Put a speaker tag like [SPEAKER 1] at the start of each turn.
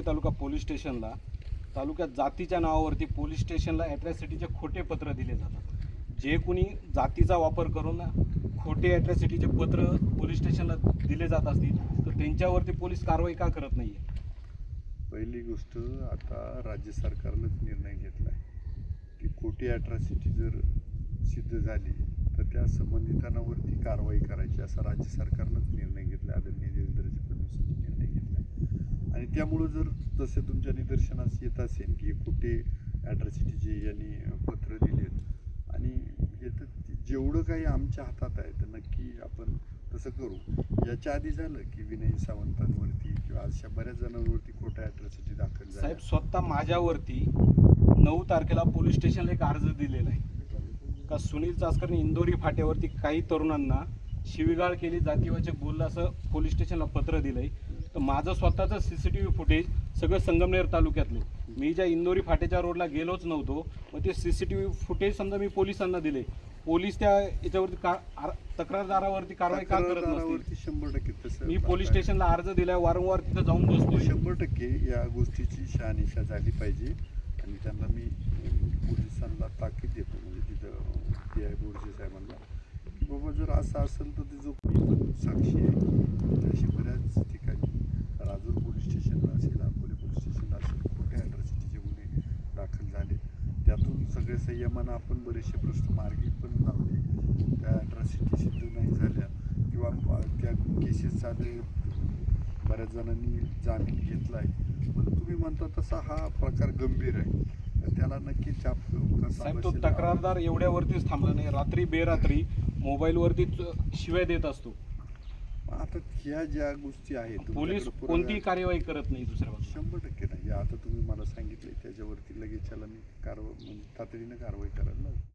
[SPEAKER 1] तालुका police स्टेशनला तालुक्यात जातीच्या नावावरती पोलीस स्टेशनला ॲट्रॅसिटीचे खोटे पत्र दिले जातात। जे कोणी जातीचा वापर करून खोटे ॲट्रॅसिटीचे पत्र पोलीस स्टेशनला दिले जात असतील तर त्यांच्यावरती पोलीस कारवाई का करत नाही आहे?
[SPEAKER 2] पहिली गोष्ट, आता राज्य सरकारनंच निर्णय घेतला आहे की खोटी ॲट्रॉसिटी जर सिद्ध झाली तर त्या संबंधितांवरती कारवाई करायची, असा राज्य सरकारनंच निर्णय घेतला आहे। आदरणीय देवेंद्रजी फडणवीसांनी निर्णय घेतला आहे आणि त्यामुळं जर तसे तुमच्या निदर्शनास येत असेल की खोटे ॲट्रॉसिटीचे यांनी पत्र दिलेत आणि हे तर जेवढं काही आमच्या हातात आहे तर नक्की आपण तसं करू। याच्या आधी झालं की विनय सावंतांवरती किंवा अशा बऱ्याच जणांवरती खोट्या ॲट्रॉसिटी दाखल झाल्या।
[SPEAKER 1] साहेब, स्वतः माझ्यावरती 9 तारखेला पोलीस स्टेशनला एक अर्ज दिलेला आहे का सुनील चासकरने इंदोरी फाट्यावरती काही तरुणांना शिवीगाळ केली, जातीवाचक बोललं असं पोलीस स्टेशनला पत्र दिलंय। तर माझं स्वतःचं CCTV फुटेज सगळं संगमनेर तालुक्यातले, मी ज्या इंदोरी फाट्याच्या रोडला गेलोच नव्हतो, मग ते CCTV फुटेज समजा मी पोलिसांना दिले, पोलीस त्या याच्यावरती तक्रारदारावरती कारवाई का करत नसतील?
[SPEAKER 2] 100% तसं
[SPEAKER 1] मी पोलीस स्टेशनला अर्ज दिलाय, वारंवार तिथं जाऊन बसतो।
[SPEAKER 2] 100% या गोष्टीची शहानिशा झाली पाहिजे आणि त्यांना मी पोलिसांना ताकीद देतो, म्हणजे तिथं PI बोर्जे साहेबांना की बाबा जर असं असेल तर तिचं मी पण साक्षी आहे। अशी बऱ्याच ठिकाणी राजूर पोलीस स्टेशनला असेल, अकोले पोलीस स्टेशनला असेल, खोट्या ॲट्रॉसिटीचे गुन्हे दाखल झाले। त्यातून सगळे संयमानं आपण बरेचसे प्रश्न मार्गी पण लावले। त्या ॲट्रॉसिटी सिद्ध नाही झाल्या किंवा त्या केसेस चालू बऱ्याच जणांनी जामीन घेतला आहे, पण तुम्ही म्हणता तसा हा प्रकार गंभीर आहे तर त्याला नक्कीच
[SPEAKER 1] साहेब, तो तक्रारदार एवढ्यावरतीच थांबला नाही, रात्री बेरात्री मोबाईलवरती शिव्या देत असतो।
[SPEAKER 2] आता ह्या ज्या गोष्टी आहेत
[SPEAKER 1] पोलीस कोणतीही कार्यवाही करत नाही दुसऱ्या बाजूला।
[SPEAKER 2] 100% नाही। आता तुम्ही मला सांगितले त्याच्यावरती लगेच त्याला मी कारवाई म्हणजे तातडीनं कारवाई करायला